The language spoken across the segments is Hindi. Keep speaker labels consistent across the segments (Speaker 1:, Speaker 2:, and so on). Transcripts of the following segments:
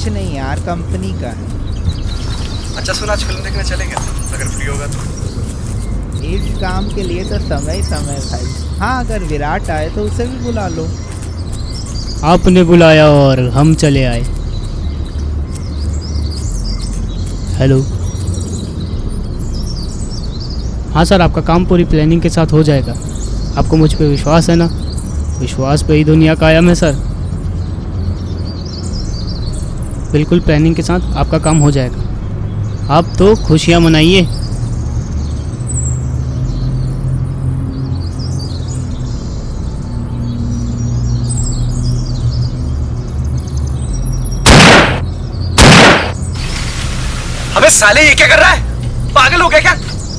Speaker 1: कुछ नहीं यार, कंपनी का है।
Speaker 2: अच्छा सुन, आज फिल्म देखने चलेंगे अगर फ्री होगा तो।
Speaker 1: इस काम के लिए तो समय समय भाई। हाँ, अगर विराट आए तो उसे भी बुला लो।
Speaker 3: आपने बुलाया और हम चले आए। हेलो। हाँ सर, आपका काम पूरी प्लानिंग के साथ हो जाएगा। आपको मुझ पे विश्वास है ना? विश्वास पे ही दुनिया कायम है सर। बिल्कुल प्लानिंग के साथ आपका काम हो जाएगा। आप तो खुशियाँ मनाइए।
Speaker 2: अबे साले, ये क्या कर रहा है? पागल हो गया क्या?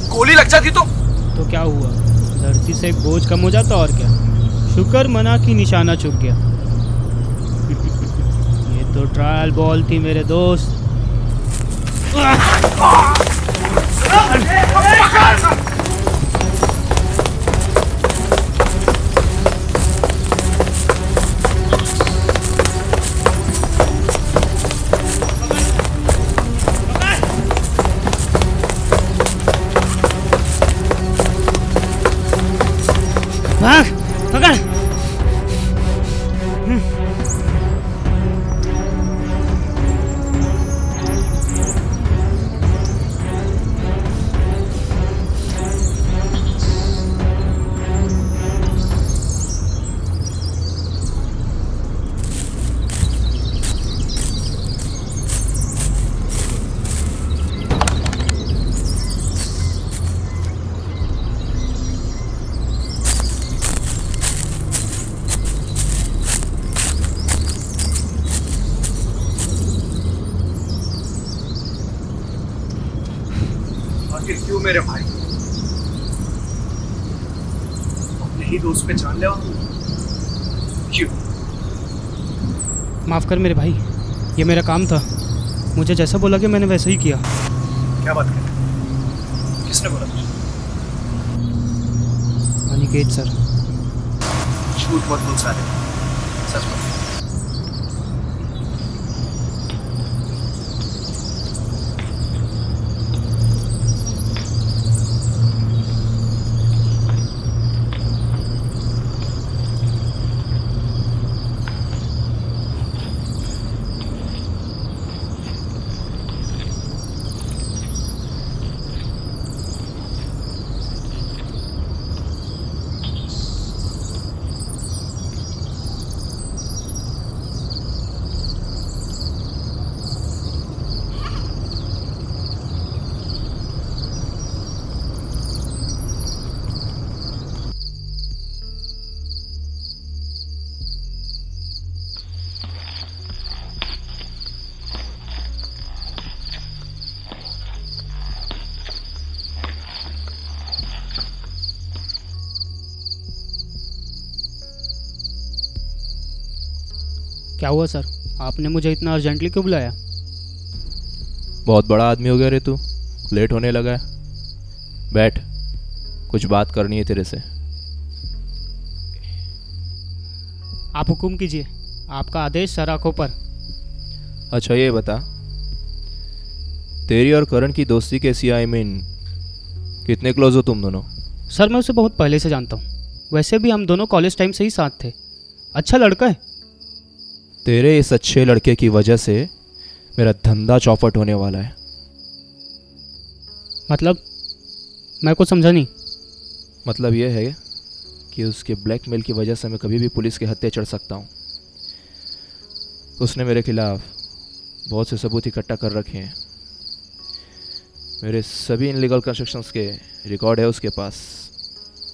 Speaker 2: गोली लग जाती तो
Speaker 3: क्या हुआ? धरती से एक बोझ कम हो जाता और क्या। शुक्र मना कि निशाना चुक गया। ये तो ट्रायल बॉल थी मेरे दोस्त। पकड़।
Speaker 2: आखिर क्यों मेरे भाई? अपने ही दोस्त पे जान ले क्यों?
Speaker 3: माफ़ कर मेरे भाई, ये मेरा काम था। मुझे जैसा बोला कि मैंने वैसा ही किया।
Speaker 2: क्या बात कर? किसने बोला तुझे?
Speaker 3: अनिकेत सर।
Speaker 2: झूठ मत बोल साले, सच बोल।
Speaker 3: क्या हुआ सर? आपने मुझे इतना अर्जेंटली क्यों बुलाया?
Speaker 4: बहुत बड़ा आदमी हो गया रे तू, लेट होने लगा है। बैठ, कुछ बात करनी है तेरे से।
Speaker 3: आप हुक्म कीजिए, आपका आदेश सर आंखों पर।
Speaker 4: अच्छा ये बता, तेरी और करण की दोस्ती कैसी है? आई मीन कितने क्लोज हो तुम दोनों?
Speaker 3: सर मैं उसे बहुत पहले से जानता हूँ। वैसे भी हम दोनों कॉलेज टाइम से ही साथ थे। अच्छा लड़का है।
Speaker 4: तेरे इस अच्छे लड़के की वजह से मेरा धंधा चौपट होने वाला है।
Speaker 3: मतलब? मैं कुछ समझा नहीं।
Speaker 4: मतलब यह है कि उसके ब्लैकमेल की वजह से मैं कभी भी पुलिस के हत्थे चढ़ सकता हूँ। उसने मेरे खिलाफ बहुत से सबूत इकट्ठा कर रखे हैं। मेरे सभी इनलीगल कंस्ट्रक्शंस के रिकॉर्ड है उसके पास।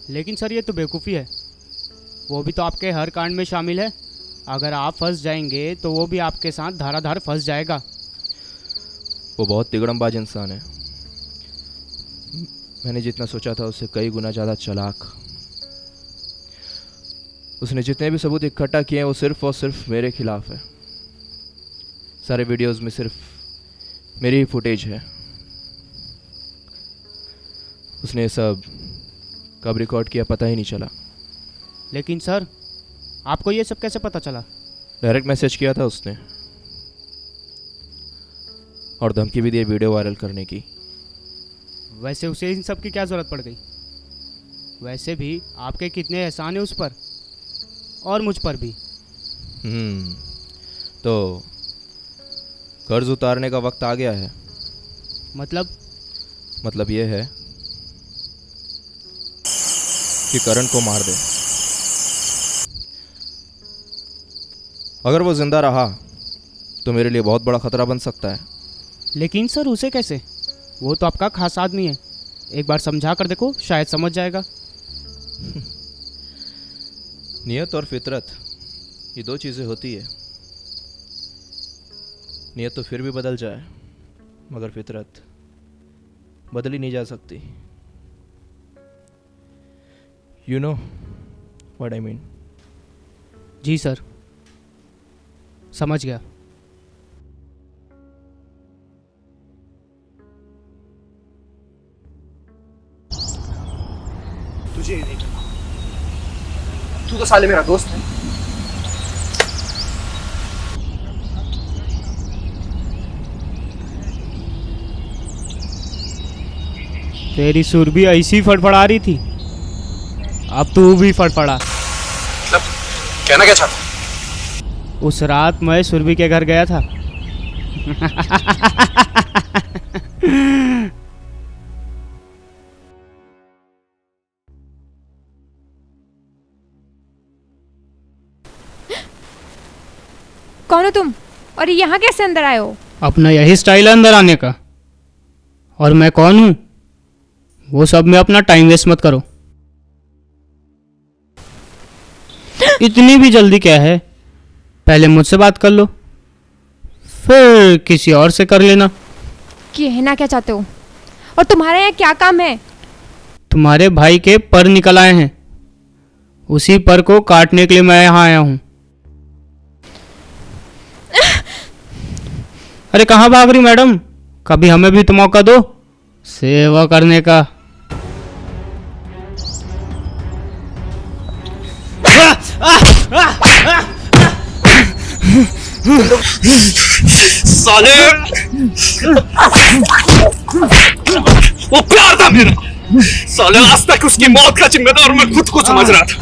Speaker 3: लेकिन सर ये तो बेवकूफ़ी है। वो भी तो आपके हर कांड में शामिल है। अगर आप फंस जाएंगे तो वो भी आपके साथ धाराधार फंस जाएगा।
Speaker 4: वो बहुत तिगड़मबाज इंसान है। मैंने जितना सोचा था उससे कई गुना ज़्यादा चालाक। उसने जितने भी सबूत इकट्ठा किए हैं वो सिर्फ और सिर्फ मेरे खिलाफ है। सारे वीडियोस में सिर्फ मेरी ही फुटेज है। उसने ये सब कब रिकॉर्ड किया पता ही नहीं चला।
Speaker 3: लेकिन सर आपको ये सब कैसे पता चला?
Speaker 4: डायरेक्ट मैसेज किया था उसने। और धमकी भी दी वीडियो वायरल करने की।
Speaker 3: वैसे उसे इन सब की क्या ज़रूरत पड़ गई? वैसे भी आपके कितने एहसान है उस पर और मुझ पर भी।
Speaker 4: तो कर्ज उतारने का वक्त आ गया है। मतलब ये है कि करण को मार दे। अगर वो जिंदा रहा तो मेरे लिए बहुत बड़ा खतरा बन सकता है।
Speaker 3: लेकिन सर उसे कैसे? वो तो आपका खास आदमी है। एक बार समझा कर देखो, शायद समझ जाएगा।
Speaker 4: नियत और फितरत ये दो चीज़ें होती है। नियत तो फिर भी बदल जाए, मगर फितरत बदली नहीं जा सकती। You know what I mean.
Speaker 3: जी सर, समझ गया।
Speaker 2: तुझे ये नहीं करना। तू तो साले मेरा दोस्त है।
Speaker 3: तेरी सुर भी ऐसी फड़फड़ा रही थी, अब तू भी फड़फड़ा।
Speaker 2: मतलब कहना क्या चाहता?
Speaker 3: उस रात मैं सुरभि के घर गया था।
Speaker 5: कौन हो तुम और यहाँ कैसे अंदर आए हो?
Speaker 3: अपना यही स्टाइल है अंदर आने का। और मैं कौन हूँ वो सब में अपना टाइम वेस्ट मत करो। इतनी भी जल्दी क्या है? पहले मुझसे बात कर लो, फिर किसी और से कर लेना।
Speaker 5: कहना क्या चाहते हो? और तुम्हारा यहाँ क्या काम है?
Speaker 3: तुम्हारे भाई के पर निकल आए हैं, उसी पर को काटने के लिए मैं यहाँ आया हूँ। अरे कहाँ भाग रही मैडम? कभी हमें भी तो मौका दो सेवा करने का।
Speaker 2: साले वो प्यार था मेरा। साले आज तक उसकी मौत का जिम्मेदार मैं खुद को समझ रहा था।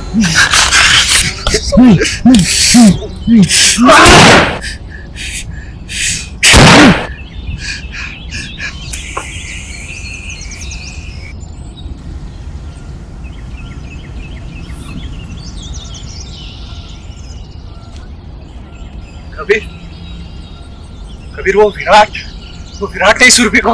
Speaker 2: कबीर वो विराट नहीं सुरभि को